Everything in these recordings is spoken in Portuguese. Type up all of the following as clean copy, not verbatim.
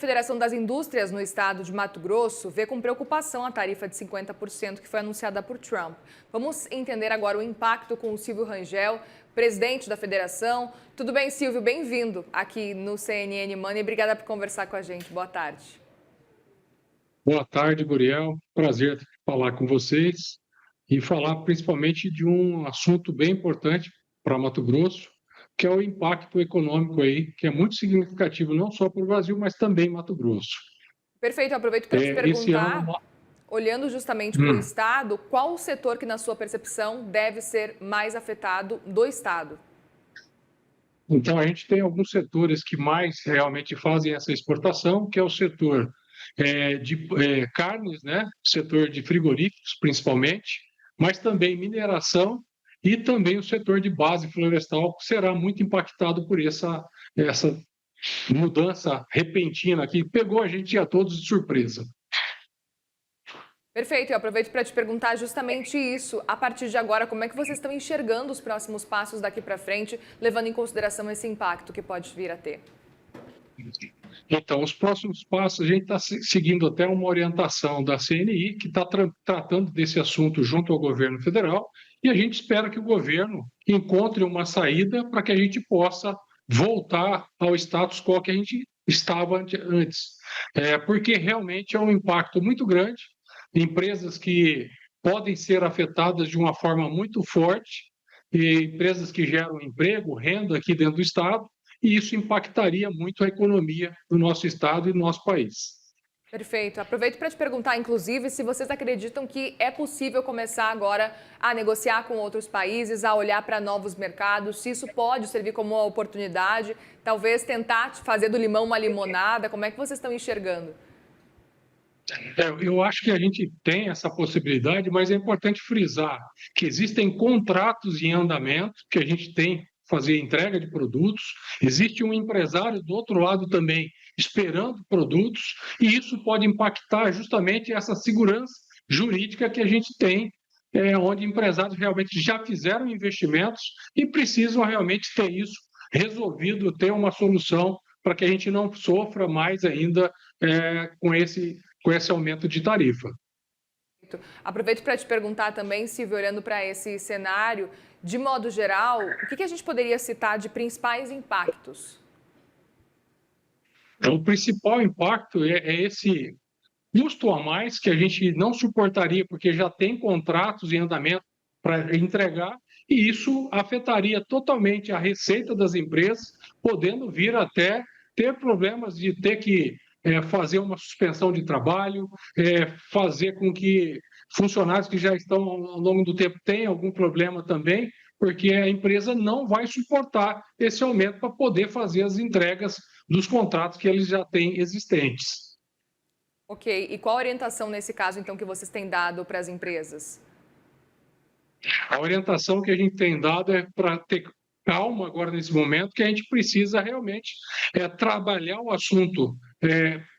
Federação das Indústrias no estado de Mato Grosso vê com preocupação a tarifa de 50% que foi anunciada por Trump. Vamos entender agora o impacto com o Silvio Rangel, presidente da federação. Tudo bem, Silvio? Bem-vindo aqui no CNN Money. Obrigada por conversar com a gente. Boa tarde. Boa tarde, Guriel. Prazer falar com vocês e falar principalmente de um assunto bem importante para Mato Grosso, que é o impacto econômico aí, que é muito significativo não só para o Brasil, mas também Mato Grosso. Perfeito, eu aproveito para te Esse ano, perguntar, olhando justamente para o estado, qual o setor que, na sua percepção, deve ser mais afetado do estado? então a gente tem alguns setores que mais realmente fazem essa exportação, que é o setor de carnes, né? Setor de frigoríficos, principalmente, mas também mineração e também o setor de base florestal, que será muito impactado por essa mudança repentina que pegou a gente a todos de surpresa. Perfeito, eu aproveito para te perguntar justamente isso. A partir de agora, como é que vocês estão enxergando os próximos passos daqui para frente, levando em consideração esse impacto que pode vir a ter? Então, os próximos passos, a gente está seguindo até uma orientação da CNI, que está tratando desse assunto junto ao governo federal, e a gente espera que o governo encontre uma saída para que a gente possa voltar ao status quo que a gente estava antes. Porque realmente é um impacto muito grande, empresas que podem ser afetadas de uma forma muito forte, e empresas que geram emprego, renda aqui dentro do Estado, e isso impactaria muito a economia do nosso estado e do nosso país. Perfeito. Aproveito para te perguntar, inclusive, se vocês acreditam que é possível começar agora a negociar com outros países, a olhar para novos mercados, se isso pode servir como uma oportunidade, talvez tentar fazer do limão uma limonada. Como é que vocês estão enxergando? Eu acho que a gente tem essa possibilidade, mas é importante frisar que existem contratos em andamento, que a gente tem que fazer entrega de produtos, existe um empresário do outro lado também esperando produtos, e isso pode impactar justamente essa segurança jurídica que a gente tem, onde empresários realmente já fizeram investimentos e precisam realmente ter isso resolvido, ter uma solução para que a gente não sofra mais ainda com esse aumento de tarifa. Aproveito para te perguntar também, Silvio, olhando para esse cenário, de modo geral, o que a gente poderia citar de principais impactos? Então, o principal impacto é esse custo a mais que a gente não suportaria, porque já tem contratos em andamento para entregar, e isso afetaria totalmente a receita das empresas, podendo vir até ter problemas de ter que fazer uma suspensão de trabalho, fazer com que funcionários que já estão ao longo do tempo tenham algum problema também, porque a empresa não vai suportar esse aumento para poder fazer as entregas dos contratos que eles já têm existentes. Ok, e qual a orientação nesse caso, então, que vocês têm dado para as empresas? A orientação que a gente tem dado é para ter calma agora nesse momento, que a gente precisa realmente trabalhar o assunto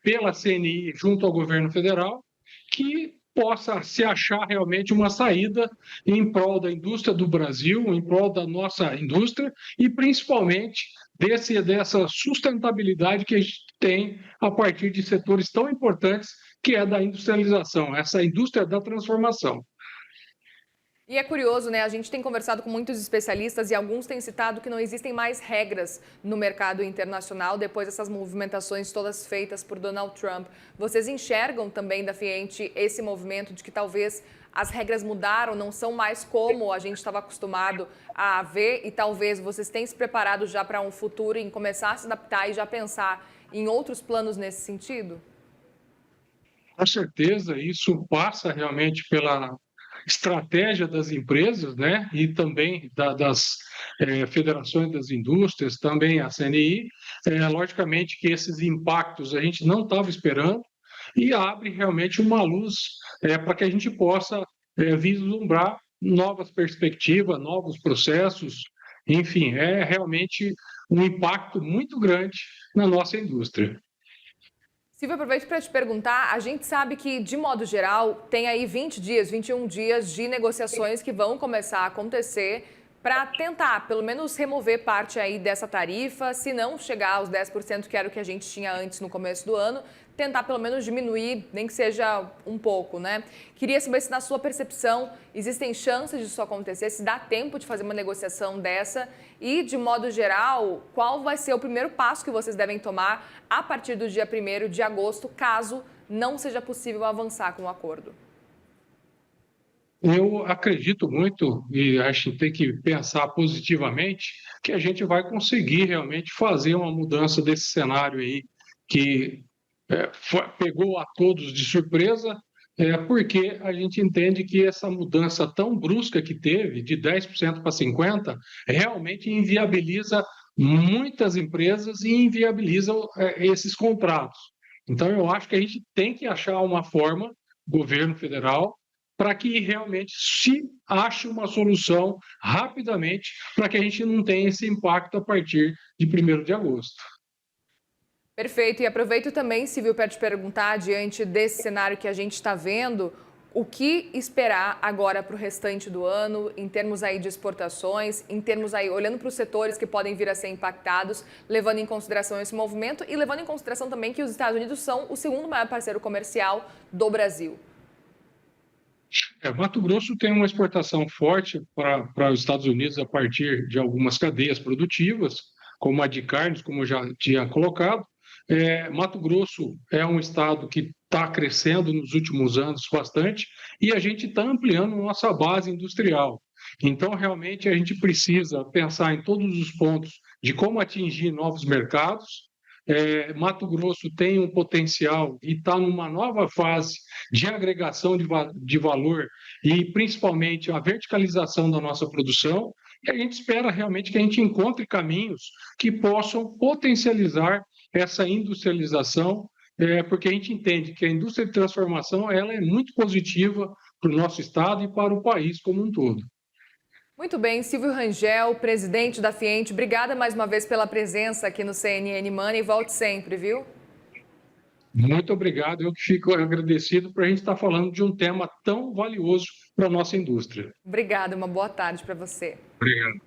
pela CNI junto ao governo federal, que possa se achar realmente uma saída em prol da indústria do Brasil, em prol da nossa indústria e principalmente dessa sustentabilidade que a gente tem a partir de setores tão importantes que é da industrialização, essa indústria da transformação. E é curioso, né? A gente tem conversado com muitos especialistas e alguns têm citado que não existem mais regras no mercado internacional depois dessas movimentações todas feitas por Donald Trump. Vocês enxergam também da Fiente esse movimento de que talvez as regras mudaram, não são mais como a gente estava acostumado a ver e talvez vocês tenham se preparado já para um futuro em começar a se adaptar e já pensar em outros planos nesse sentido? Com certeza, isso passa realmente pela estratégia das empresas, né, e também das federações das indústrias, também a CNI. Logicamente que esses impactos a gente não estava esperando e abre realmente uma luz para que a gente possa vislumbrar novas perspectivas, novos processos. Enfim, é realmente um impacto muito grande na nossa indústria. Silvia, aproveito para te perguntar, a gente sabe que, de modo geral, tem aí 20 dias, 21 dias de negociações que vão começar a acontecer para tentar, pelo menos, remover parte aí dessa tarifa, se não chegar aos 10%, que era o que a gente tinha antes no começo do ano, tentar pelo menos diminuir, nem que seja um pouco, né? Queria saber se, na sua percepção, existem chances disso acontecer, se dá tempo de fazer uma negociação dessa e, de modo geral, qual vai ser o primeiro passo que vocês devem tomar a partir do dia 1º de agosto, caso não seja possível avançar com o acordo? Eu acredito muito, e acho que tem que pensar positivamente, que a gente vai conseguir realmente fazer uma mudança desse cenário aí, que pegou a todos de surpresa, porque a gente entende que essa mudança tão brusca que teve, de 10% para 50%, realmente inviabiliza muitas empresas e inviabiliza esses contratos. Então, eu acho que a gente tem que achar uma forma, governo federal, para que realmente se ache uma solução rapidamente, para que a gente não tenha esse impacto a partir de 1º de agosto. Perfeito. E aproveito também, Silvio, para te perguntar, diante desse cenário que a gente está vendo, o que esperar agora para o restante do ano, em termos aí de exportações, em termos aí, olhando para os setores que podem vir a ser impactados, levando em consideração esse movimento e levando em consideração também que os Estados Unidos são o segundo maior parceiro comercial do Brasil. Mato Grosso tem uma exportação forte para os Estados Unidos a partir de algumas cadeias produtivas, como a de carnes, como eu já tinha colocado. Mato Grosso é um estado que está crescendo nos últimos anos bastante e a gente está ampliando nossa base industrial. Então, realmente, a gente precisa pensar em todos os pontos de como atingir novos mercados. Mato Grosso tem um potencial e está numa nova fase de agregação de valor e, principalmente, a verticalização da nossa produção. E a gente espera realmente que a gente encontre caminhos que possam potencializar essa industrialização, porque a gente entende que a indústria de transformação ela é muito positiva para o nosso estado e para o país como um todo. Muito bem, Silvio Rangel, presidente da Fiente, obrigada mais uma vez pela presença aqui no CNN Money. Volte sempre, viu? Muito obrigado, eu que fico agradecido por a gente estar falando de um tema tão valioso para a nossa indústria. Obrigada, uma boa tarde para você. Obrigado.